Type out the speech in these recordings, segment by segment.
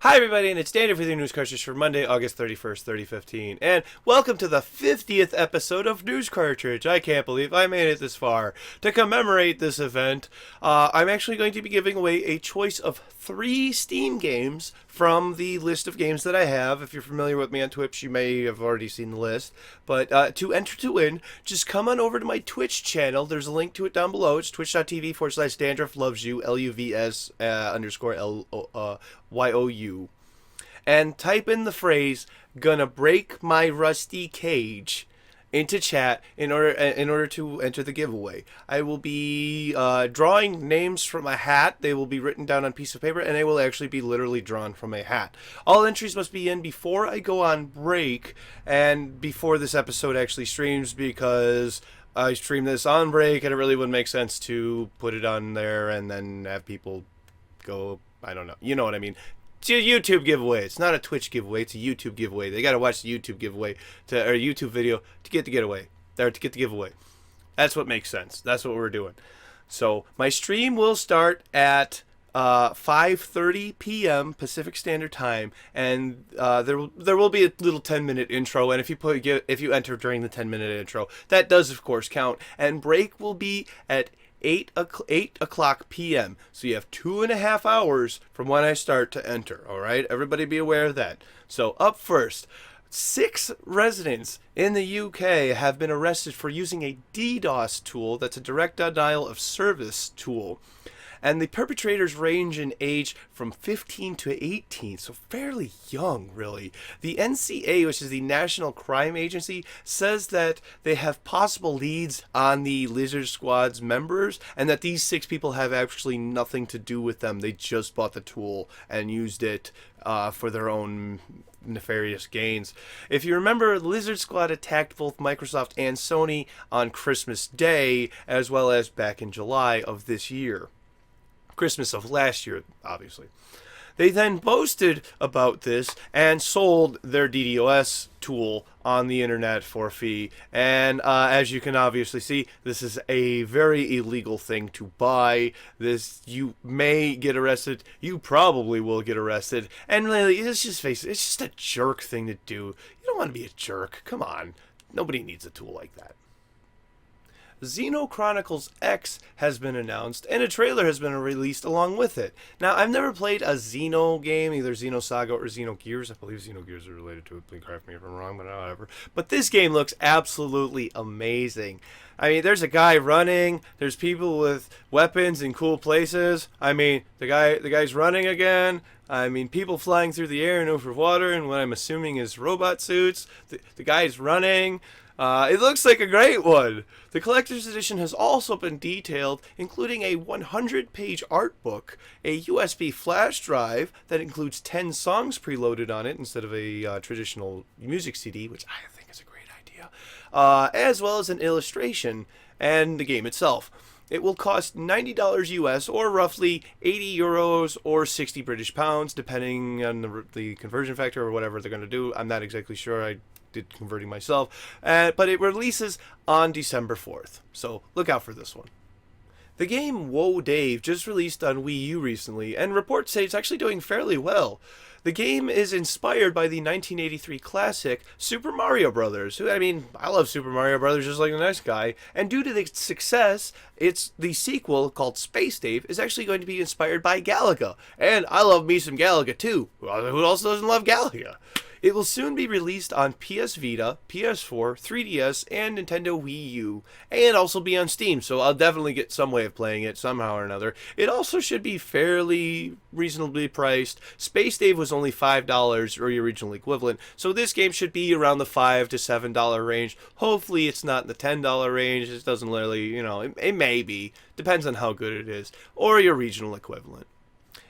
Hi everybody, and it's Daniel for the News Cartridge for Monday, August 31st, 2015. And welcome to the 50th episode of News Cartridge. I can't believe I made it this far. To commemorate this event, I'm actually going to be giving away a choice of 3 Steam games from the list of games that I have. If you're familiar with me on Twitch, you may have already seen the list. But to enter to win, just come on over to my Twitch channel. There's a link to it down below. It's twitch.tv/dandrufflovesyou, LUVS _ YOU. And type in the phrase, "gonna break my rusty cage," into chat in order to enter the giveaway. I will be drawing names from a hat. They will be written down on a piece of paper, and they will actually be literally drawn from a hat. All entries must be in before I go on break and before this episode actually streams, because I stream this on break and it really wouldn't make sense to put it on there and then have people go, I don't know, you know what I mean. It's a YouTube giveaway. It's not a Twitch giveaway. It's a YouTube giveaway. They got to watch the YouTube giveaway or YouTube video to get the getaway. Or to get the giveaway. That's what makes sense. That's what we're doing. So my stream will start at 5:30 p.m. Pacific Standard Time, and there will be a little 10-minute intro. And if you enter during the 10-minute intro, that does of course count. And break will be at 8 o'clock p.m. So you have 2.5 hours from when I start to enter. All right, everybody be aware of that. So up first, 6 residents in the UK have been arrested for using a DDoS tool. That's a direct denial of service tool. And the perpetrators range in age from 15 to 18, so fairly young, really. The NCA, which is the National Crime Agency, says that they have possible leads on the Lizard Squad's members, and that these 6 people have actually nothing to do with them. They just bought the tool and used it for their own nefarious gains. If you remember, Lizard Squad attacked both Microsoft and Sony on Christmas Day, as well as back in July of this year. Christmas of last year, obviously. They then boasted about this and sold their DDoS tool on the internet for a fee. And as you can obviously see, this is a very illegal thing to buy. You may get arrested. You probably will get arrested. And really, let's just face it, it's just a jerk thing to do. You don't want to be a jerk. Come on. Nobody needs a tool like that. Xenoblade Chronicles X has been announced, and a trailer has been released along with it. Now, I've never played a Xeno game, either Xenosaga or Xenogears. I believe Xenogears are related to it. Please correct me if I'm wrong, but whatever. But this game looks absolutely amazing. I mean, there's a guy running. There's people with weapons in cool places. I mean, the guy's running again. I mean, people flying through the air and over water, and what I'm assuming is robot suits. The guy's running. It looks like a great one. The collector's edition has also been detailed, including a 100-page art book, a USB flash drive that includes 10 songs preloaded on it instead of a traditional music CD, which I think is a great idea, as well as an illustration and the game itself. It will cost $90 US, or roughly 80 euros or 60 British pounds, depending on the conversion factor or whatever they're going to do. I'm not exactly sure. I did converting myself, but it releases on December 4th, so look out for this one. The game Woah Dave just released on Wii U recently, and reports say it's actually doing fairly well. The game is inspired by the 1983 classic Super Mario Bros. I mean, I love Super Mario Bros. Just like the next guy, and due to the success, the sequel called Space Dave is actually going to be inspired by Galaga, and I love me some Galaga too. Who else doesn't love Galaga? It will soon be released on PS Vita, PS4, 3DS, and Nintendo Wii U, and also be on Steam, so I'll definitely get some way of playing it somehow or another. It also should be fairly reasonably priced. Space Dave was only $5 or your original equivalent, so this game should be around the $5 to $7 range. Hopefully it's not in the $10 range. It doesn't really, it may be. Depends on how good it is, or your regional equivalent.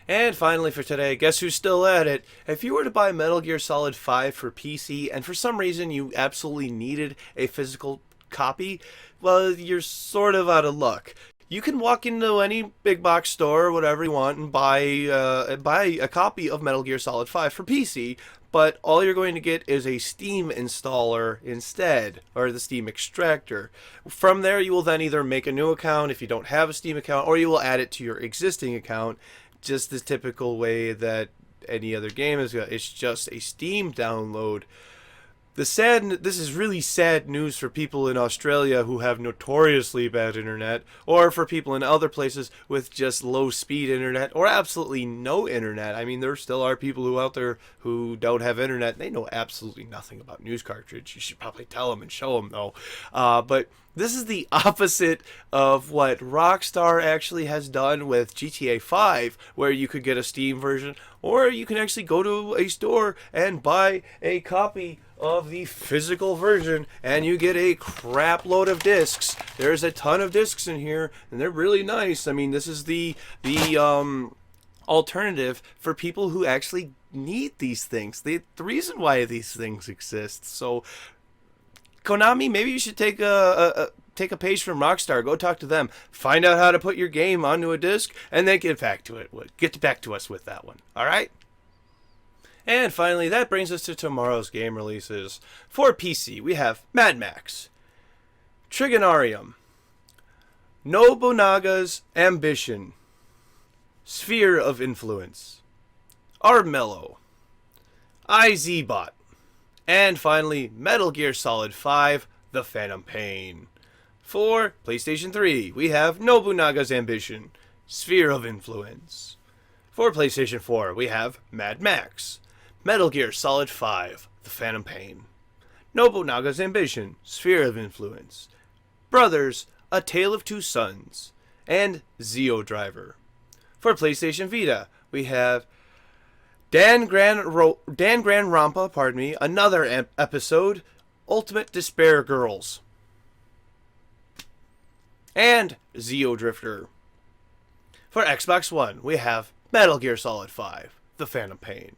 And finally for today, guess who's still at it? If you were to buy Metal Gear Solid 5 for PC, and for some reason you absolutely needed a physical copy, well, you're sort of out of luck. You can walk into any big box store or whatever you want and buy a copy of Metal Gear Solid 5 for PC, but all you're going to get is a Steam installer instead, or the Steam extractor. From there, you will then either make a new account if you don't have a Steam account, or you will add it to your existing account, just the typical way that any other game. It's just a Steam download. This is really sad news for people in Australia who have notoriously bad internet, or for people in other places with just low speed internet or absolutely no internet. I mean, there still are people who out there who don't have internet. They know absolutely nothing about News Cartridge. You should probably tell them and show them though. But this is the opposite of what Rockstar actually has done with GTA 5, where you could get a Steam version, or you can actually go to a store and buy a copy of the physical version, and you get a crap load of discs. There's a ton of discs in here, and they're really nice. I mean, this is the alternative for people who actually need these things. The reason why these things exist. So, Konami, maybe you should take a page from Rockstar. Go talk to them. Find out how to put your game onto a disc, and then get back to it. Get back to us with that one. All right. And finally, that brings us to tomorrow's game releases. For PC, we have Mad Max, Trigonarium, Nobunaga's Ambition, Sphere of Influence, Armello, IZBot, and finally, Metal Gear Solid 5, The Phantom Pain. For PlayStation 3, we have Nobunaga's Ambition, Sphere of Influence. For PlayStation 4, we have Mad Max, Metal Gear Solid 5, The Phantom Pain, Nobunaga's Ambition, Sphere of Influence, Brothers, A Tale of Two Sons, and Zeo Driver. For PlayStation Vita, we have Danganronpa, another episode, Ultimate Despair Girls, and Zeo Drifter. For Xbox One, we have Metal Gear Solid 5, The Phantom Pain,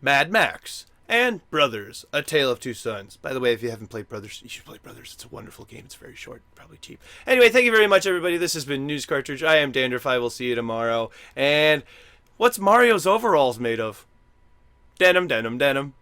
Mad Max, and Brothers, A Tale of Two Sons. By the way, if you haven't played Brothers, you should play Brothers. It's a wonderful game. It's very short, probably cheap. Anyway, thank you very much, everybody. This has been News Cartridge. I am Dandruff. I will see you tomorrow. And what's Mario's overalls made of? Denim, denim, denim.